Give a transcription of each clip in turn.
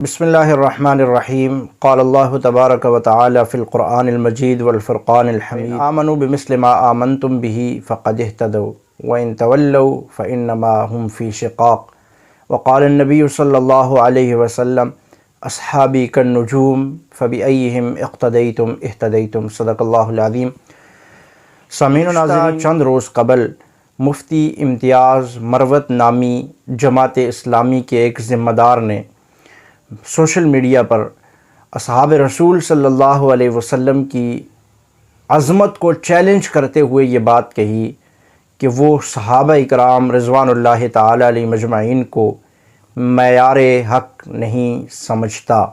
بسم اللہ الرحمن الرحیم قال اللہ تبارک و تعالی فی القرآن المجید والفرقان الحمید آمنوا بمثل ما آمنتم به فقد اهتدوا وإن تولوا فإنما هم في شقاق وقال النبی صلی اللہ علیہ وسلم اصحابی كالنجوم فبأيهم اقتدیتم اهتدیتم صدق اللہ العظیم۔ سامعین و ناظرین، چند روز قبل مفتی امتیاز مروت نامی جماعت اسلامی کے ایک ذمہ دار نے سوشل میڈیا پر اصحاب رسول صلی اللہ علیہ وسلم کی عظمت کو چیلنج کرتے ہوئے یہ بات کہی کہ وہ صحابہ اکرام رضوان اللہ تعالی علیہ مجمعین کو معیار حق نہیں سمجھتا۔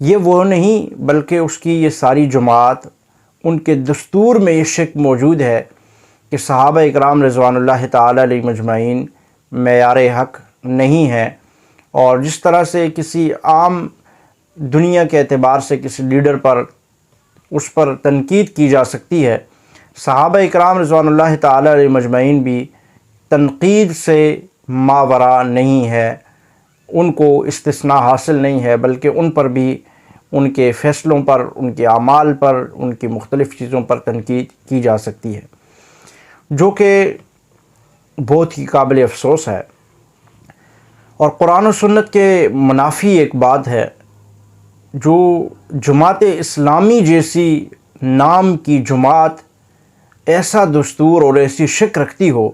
یہ وہ نہیں بلکہ اس کی یہ ساری جماعت، ان کے دستور میں یہ شک موجود ہے کہ صحابہ اکرام رضوان اللہ تعالی علیہ مجمعین معیار حق نہیں ہے، اور جس طرح سے کسی عام دنیا کے اعتبار سے کسی لیڈر پر اس پر تنقید کی جا سکتی ہے، صحابہ اکرام رضوان اللہ تعالی علیہ مجمعین بھی تنقید سے ماورا نہیں ہے، ان کو استثناء حاصل نہیں ہے، بلکہ ان پر بھی ان کے فیصلوں پر، ان کے اعمال پر، ان کی مختلف چیزوں پر تنقید کی جا سکتی ہے، جو کہ بہت ہی قابل افسوس ہے۔ اور قرآن و سنت کے منافی ایک بات ہے، جو جماعت اسلامی جیسی نام کی جماعت ایسا دستور اور ایسی شک رکھتی ہو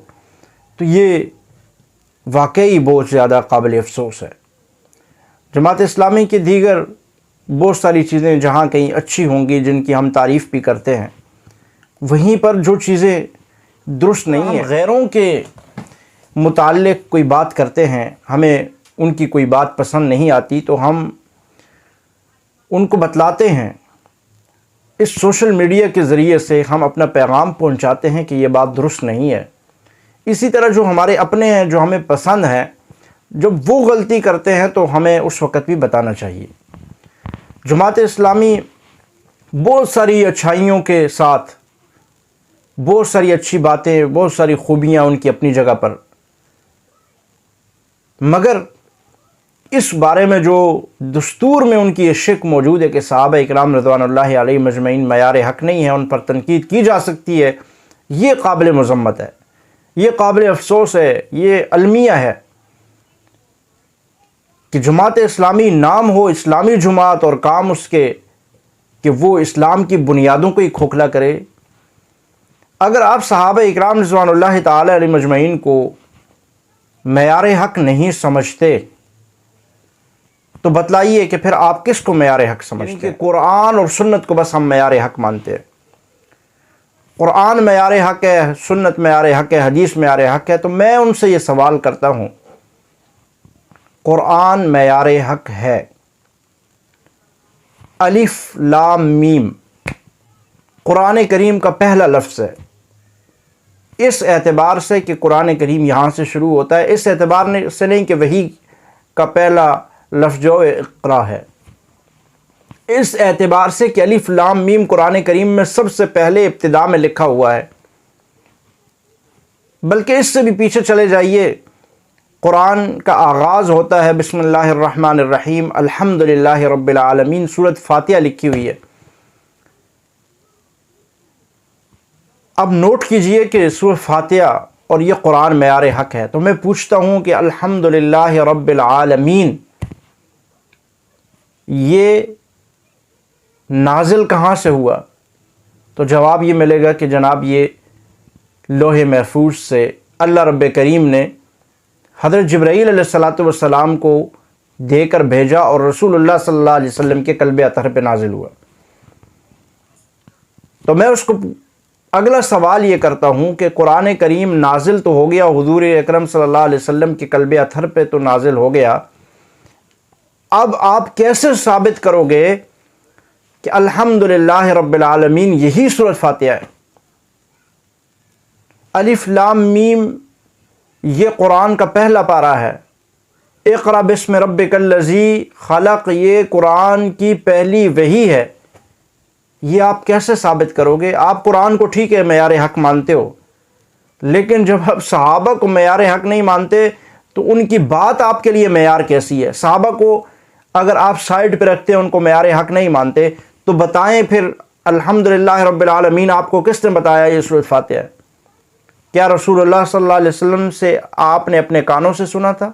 تو یہ واقعی بہت زیادہ قابل افسوس ہے۔ جماعت اسلامی کی دیگر بہت ساری چیزیں جہاں کہیں اچھی ہوں گی، جن کی ہم تعریف بھی کرتے ہیں، وہیں پر جو چیزیں درست نہیں ہیں، غیروں کے متعلق کوئی بات کرتے ہیں، ہمیں ان کی کوئی بات پسند نہیں آتی تو ہم ان کو بتلاتے ہیں، اس سوشل میڈیا کے ذریعے سے ہم اپنا پیغام پہنچاتے ہیں کہ یہ بات درست نہیں ہے۔ اسی طرح جو ہمارے اپنے ہیں، جو ہمیں پسند ہیں، جب وہ غلطی کرتے ہیں تو ہمیں اس وقت بھی بتانا چاہیے۔ جماعت اسلامی بہت ساری اچھائیوں کے ساتھ، بہت ساری اچھی باتیں، بہت ساری خوبیاں ان کی اپنی جگہ پر، مگر اس بارے میں جو دستور میں ان کی یہ شک موجود ہے کہ صحابہ اکرام رضوان اللہ علیہ مجمعین معیار حق نہیں ہے، ان پر تنقید کی جا سکتی ہے، یہ قابل مذمت ہے، یہ قابل افسوس ہے، یہ المیہ ہے کہ جماعت اسلامی نام ہو اسلامی جماعت اور کام اس کے کہ وہ اسلام کی بنیادوں کو ہی کھوکھلا کرے۔ اگر آپ صحابہ اکرام رضوان اللہ تعالی علیہ مجمعین کو معیار حق نہیں سمجھتے تو بتلائیے کہ پھر آپ کس کو معیار حق سمجھتے ہیں؟ کہ قرآن اور سنت کو بس ہم معیار حق مانتے ہیں، قرآن معیار حق ہے، سنت معیار حق ہے، حدیث معیار حق ہے، تو میں ان سے یہ سوال کرتا ہوں، قرآن معیار حق ہے؟ الف لام میم قرآن کریم کا پہلا لفظ ہے، اس اعتبار سے کہ قرآن کریم یہاں سے شروع ہوتا ہے، اس اعتبار سے نہیں کہ وحی کا پہلا لفظ جو اقرا ہے، اس اعتبار سے کہ الف لام میم قرآن کریم میں سب سے پہلے ابتدا میں لکھا ہوا ہے۔ بلکہ اس سے بھی پیچھے چلے جائیے، قرآن کا آغاز ہوتا ہے بسم اللہ الرحمن الرحیم الحمدللہ رب العالمین، سورۃ فاتحہ لکھی ہوئی ہے۔ اب نوٹ کیجئے کہ سورۃ فاتحہ اور یہ قرآن معیار حق ہے، تو میں پوچھتا ہوں کہ الحمدللہ رب العالمین یہ نازل کہاں سے ہوا؟ تو جواب یہ ملے گا کہ جناب یہ لوح محفوظ سے اللہ رب کریم نے حضرت جبرائیل علیہ السلام کو دے کر بھیجا اور رسول اللہ صلی اللہ علیہ وسلم کے قلب اطہر پہ نازل ہوا۔ تو میں اس کو اگلا سوال یہ کرتا ہوں کہ قرآن کریم نازل تو ہو گیا، حضور اکرم صلی اللہ علیہ وسلم کے قلب اطہر پہ تو نازل ہو گیا، اب آپ کیسے ثابت کرو گے کہ الحمدللہ رب العالمین یہی سورۃ فاتحہ ہے؟ الف لام میم یہ قرآن کا پہلا پارہ ہے، اقرأ بسم ربک الذی خلق یہ قرآن کی پہلی وحی ہے، یہ آپ کیسے ثابت کرو گے؟ آپ قرآن کو ٹھیک ہے معیار حق مانتے ہو، لیکن جب آپ صحابہ کو معیار حق نہیں مانتے تو ان کی بات آپ کے لیے معیار کیسی ہے؟ صحابہ کو اگر آپ سائڈ پہ رکھتے ہیں، ان کو معیار حق نہیں مانتے، تو بتائیں پھر الحمدللہ رب العالمین آپ کو کس نے بتایا یہ سورۃ فاتحہ ہے؟ کیا رسول اللہ صلی اللہ علیہ وسلم سے آپ نے اپنے کانوں سے سنا تھا؟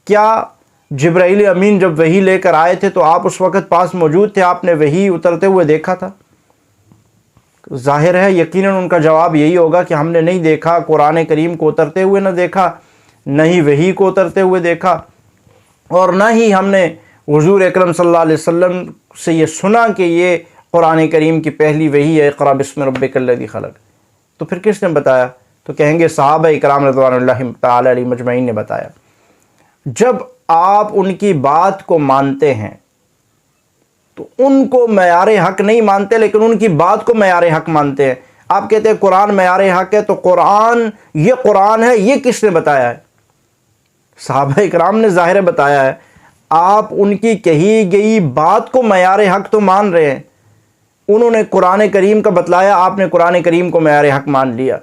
کیا جبرائیل امین جب وحی لے کر آئے تھے تو آپ اس وقت پاس موجود تھے، آپ نے وحی اترتے ہوئے دیکھا تھا؟ ظاہر ہے یقیناً ان کا جواب یہی ہوگا کہ ہم نے نہیں دیکھا، قرآن کریم کو اترتے ہوئے نہ دیکھا، نہ ہی وحی کو اترتے ہوئے دیکھا، اور نہ ہی ہم نے حضور اکرم صلی اللہ علیہ وسلم سے یہ سنا کہ یہ قرآن کریم کی پہلی وحی ہے، اقرأ بسم ربک الذی خلق۔ تو پھر کس نے بتایا؟ تو کہیں گے صحابہ اکرام رضوان اللہ تعالی علیہ مجمعین نے بتایا۔ جب آپ ان کی بات کو مانتے ہیں تو ان کو معیار حق نہیں مانتے، لیکن ان کی بات کو معیار حق مانتے ہیں۔ آپ کہتے ہیں قرآن معیار حق ہے، تو یہ قرآن ہے، یہ کس نے بتایا ہے؟ صحابہ اکرام نے ظاہر بتایا ہے۔ آپ ان کی کہی گئی بات کو معیار حق تو مان رہے ہیں، انہوں نے قرآن کریم کا بتلایا، آپ نے قرآن کریم کو معیار حق مان لیا۔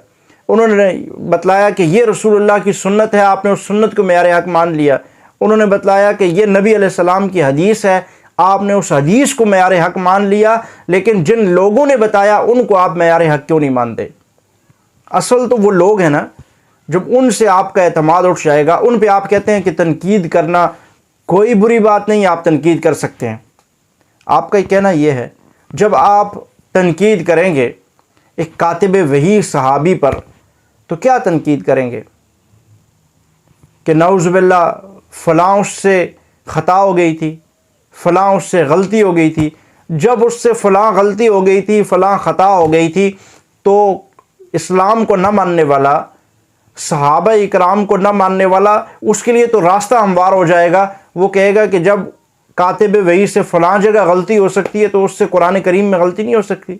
انہوں نے بتلایا کہ یہ رسول اللہ کی سنت ہے، آپ نے اس سنت کو معیار حق مان لیا۔ انہوں نے بتلایا کہ یہ نبی علیہ السلام کی حدیث ہے، آپ نے اس حدیث کو معیار حق مان لیا، لیکن جن لوگوں نے بتایا ان کو آپ معیار حق کیوں نہیں مانتے؟ اصل تو وہ لوگ ہیں نا، جب ان سے آپ کا اعتماد اٹھ جائے گا، ان پہ آپ کہتے ہیں کہ تنقید کرنا کوئی بری بات نہیں، آپ تنقید کر سکتے ہیں۔ آپ کا کہنا یہ ہے جب آپ تنقید کریں گے ایک کاتب وحی صحابی پر، تو کیا تنقید کریں گے کہ نعوذ باللہ فلاں اس سے خطا ہو گئی تھی، فلاں اس سے غلطی ہو گئی تھی۔ جب اس سے فلاں غلطی ہو گئی تھی، فلاں خطا ہو گئی تھی، تو اسلام کو نہ ماننے والا، صحابہ اکرام کو نہ ماننے والا، اس کے لیے تو راستہ ہموار ہو جائے گا۔ وہ کہے گا کہ جب کاتب وحی سے فلاں جگہ غلطی ہو سکتی ہے تو اس سے قرآن کریم میں غلطی نہیں ہو سکتی۔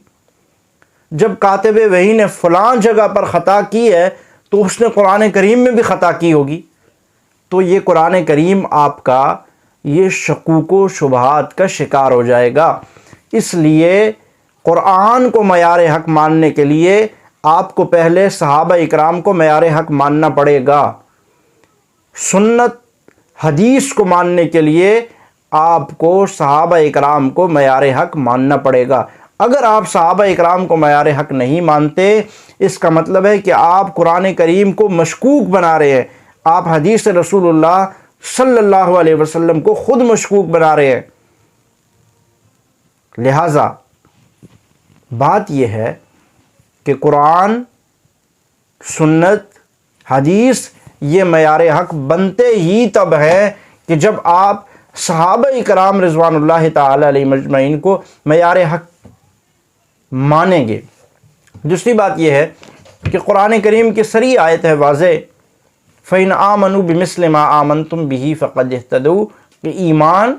جب کاتب وحی نے فلاں جگہ پر خطا کی ہے تو اس نے قرآن کریم میں بھی خطا کی ہوگی۔ تو یہ قرآن کریم آپ کا یہ شکوک و شبہات کا شکار ہو جائے گا۔ اس لیے قرآن کو معیار حق ماننے کے لیے آپ کو پہلے صحابہ اکرام کو معیار حق ماننا پڑے گا۔ سنت حدیث کو ماننے کے لیے آپ کو صحابہ اکرام کو معیار حق ماننا پڑے گا۔ اگر آپ صحابہ اکرام کو معیار حق نہیں مانتے، اس کا مطلب ہے کہ آپ قرآن کریم کو مشکوک بنا رہے ہیں، آپ حدیث رسول اللہ صلی اللہ علیہ وسلم کو خود مشکوک بنا رہے ہیں۔ لہٰذا بات یہ ہے کہ قرآن، سنت، حدیث یہ معیار حق بنتے ہی تب ہے کہ جب آپ صحابہ اکرام رضوان اللہ تعالی علیہ مجمعین کو معیار حق مانیں گے۔ دوسری بات یہ ہے کہ قرآن کریم کی صریح آیت ہے واضح، فَإِنْ آمَنُوا بِمِثْلِ مَا آمَنْتُمْ بِهِ فَقَدِ اهْتَدَوْا، کہ ایمان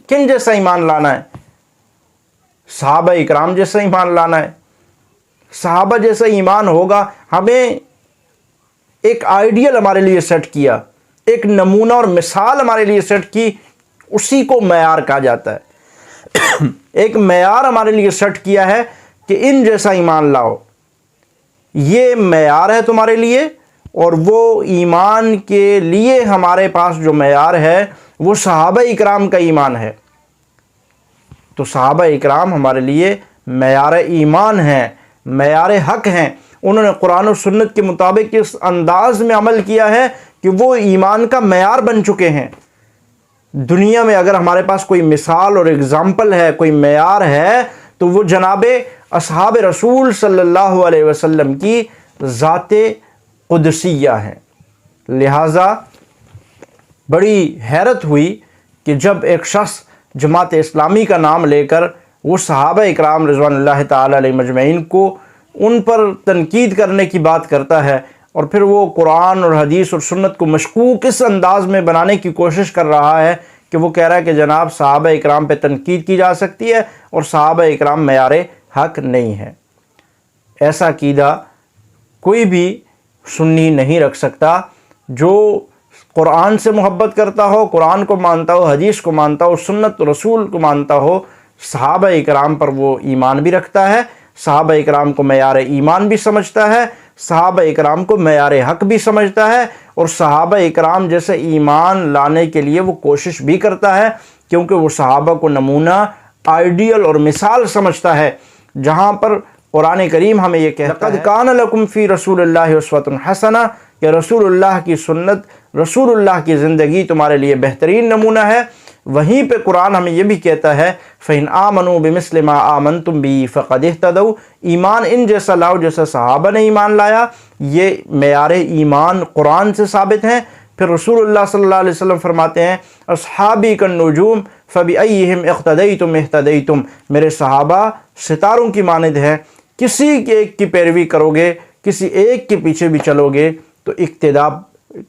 کن جیسا ایمان لانا ہے؟ صحابہ اکرام جیسا ایمان لانا ہے۔ صحابہ جیسا ایمان ہوگا، ہمیں ایک آئیڈیل ہمارے لیے سیٹ کیا، ایک نمونہ اور مثال ہمارے لیے سیٹ کی، اسی کو معیار کہا جاتا ہے۔ ایک معیار ہمارے لیے سیٹ کیا ہے کہ ان جیسا ایمان لاؤ، یہ معیار ہے تمہارے لیے، اور وہ ایمان کے لیے ہمارے پاس جو معیار ہے وہ صحابہ اکرام کا ایمان ہے۔ تو صحابہ اکرام ہمارے لیے معیار ایمان ہیں، معیار حق ہیں۔ انہوں نے قرآن و سنت کے مطابق اس انداز میں عمل کیا ہے کہ وہ ایمان کا معیار بن چکے ہیں۔ دنیا میں اگر ہمارے پاس کوئی مثال اور اگزامپل ہے، کوئی معیار ہے، تو وہ جناب اصحاب رسول صلی اللہ علیہ وسلم کی ذات قدسیہ ہیں۔ لہٰذا بڑی حیرت ہوئی کہ جب ایک شخص جماعت اسلامی کا نام لے کر وہ صحابہ اکرام رضوان اللہ تعالی علیہ مجمعین کو ان پر تنقید کرنے کی بات کرتا ہے، اور پھر وہ قرآن اور حدیث اور سنت کو مشکوک اس انداز میں بنانے کی کوشش کر رہا ہے کہ وہ کہہ رہا ہے کہ جناب صحابہ اکرام پہ تنقید کی جا سکتی ہے اور صحابہ اکرام معیار حق نہیں ہے۔ ایسا عقیدہ کوئی بھی سنی نہیں رکھ سکتا۔ جو قرآن سے محبت کرتا ہو، قرآن کو مانتا ہو، حدیث کو مانتا ہو، سنت رسول کو مانتا ہو، صحابہ اکرام پر وہ ایمان بھی رکھتا ہے، صحابہ اکرام کو معیار ایمان بھی سمجھتا ہے، صحابہ اکرام کو معیار حق بھی سمجھتا ہے اور صحابہ اکرام جیسے ایمان لانے کے لیے وہ کوشش بھی کرتا ہے، کیونکہ وہ صحابہ کو نمونہ، آئیڈیل اور مثال سمجھتا ہے، جہاں پر قرآن کریم ہمیں یہ کہتا ہے لَقَدْ كَانَ لَكُمْ فِي رَسُولِ اللَّهِ أُسْوَةٌ حَسَنَةٌ کہ رسول اللہ کی سنت، رسول اللہ کی زندگی تمہارے لیے بہترین نمونہ ہے۔ وہیں پہ قرآن ہمیں یہ بھی کہتا ہے فَإِنْ آمَنُوا بِمِثْلِ مَا آمَنْتُمْ بِهِ فَقَدِ اهْتَدَوْا، ایمان ان جیسا لاؤ جیسا صحابہ نے ایمان لایا، یہ معیار ایمان قرآن سے ثابت ہیں۔ پھر رسول اللہ صلی اللہ علیہ وسلم فرماتے ہیں اصحابی کالنجوم فبأیہم اقتدیتم اہتدیتم، میرے صحابہ ستاروں کی مانند ہیں، کسی ایک کی پیروی کرو گے، کسی ایک کے پیچھے بھی چلو گے تو اقتداء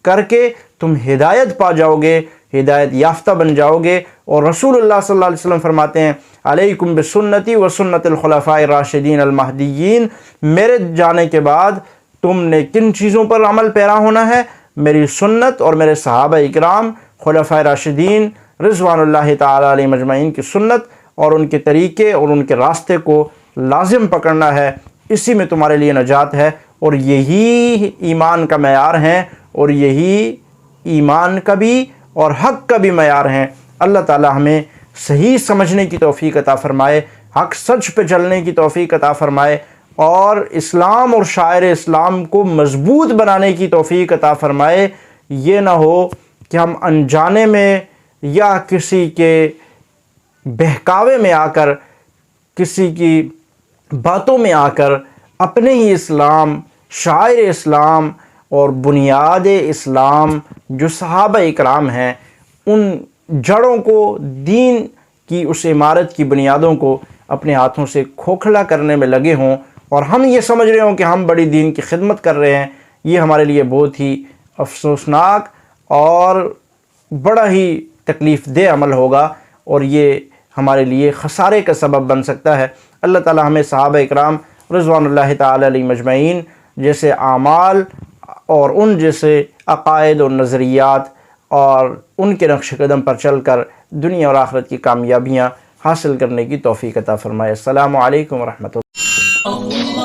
کر کے تم ہدایت پا جاؤ گے، ہدایت یافتہ بن جاؤ گے۔ اور رسول اللہ صلی اللہ علیہ وسلم فرماتے ہیں علیکم بسنتی و سنت الخلفاء الراشدین المہدیین، میرے جانے کے بعد تم نے کن چیزوں پر عمل پیرا ہونا ہے؟ میری سنت اور میرے صحابہ اکرام خلفاء راشدین رضوان اللہ تعالی علیہ مجمعین کی سنت اور ان کے طریقے اور ان کے راستے کو لازم پکڑنا ہے، اسی میں تمہارے لیے نجات ہے، اور یہی ایمان کا معیار ہے، اور یہی ایمان کا بھی اور حق کا بھی معیار ہیں۔ اللہ تعالی ہمیں صحیح سمجھنے کی توفیق عطا فرمائے، حق سچ پہ چلنے کی توفیق عطا فرمائے، اور اسلام اور شاعر اسلام کو مضبوط بنانے کی توفیق عطا فرمائے۔ یہ نہ ہو کہ ہم انجانے میں یا کسی کے بہکاوے میں آ کر، کسی کی باتوں میں آ کر اپنے ہی اسلام، شاعر اسلام اور بنیاد اسلام جو صحابہ اکرام ہیں، ان جڑوں کو، دین کی اس عمارت کی بنیادوں کو اپنے ہاتھوں سے کھوکھلا کرنے میں لگے ہوں، اور ہم یہ سمجھ رہے ہوں کہ ہم بڑی دین کی خدمت کر رہے ہیں۔ یہ ہمارے لیے بہت ہی افسوسناک اور بڑا ہی تکلیف دہ عمل ہوگا، اور یہ ہمارے لیے خسارے کا سبب بن سکتا ہے۔ اللہ تعالی ہمیں صحابہ اکرام رضوان اللہ تعالی علیہ مجمعین جیسے اعمال اور ان جیسے عقائد اور نظریات اور ان کے نقش قدم پر چل کر دنیا اور آخرت کی کامیابیاں حاصل کرنے کی توفیق عطا فرمائے۔ السلام علیکم ورحمۃ اللہ۔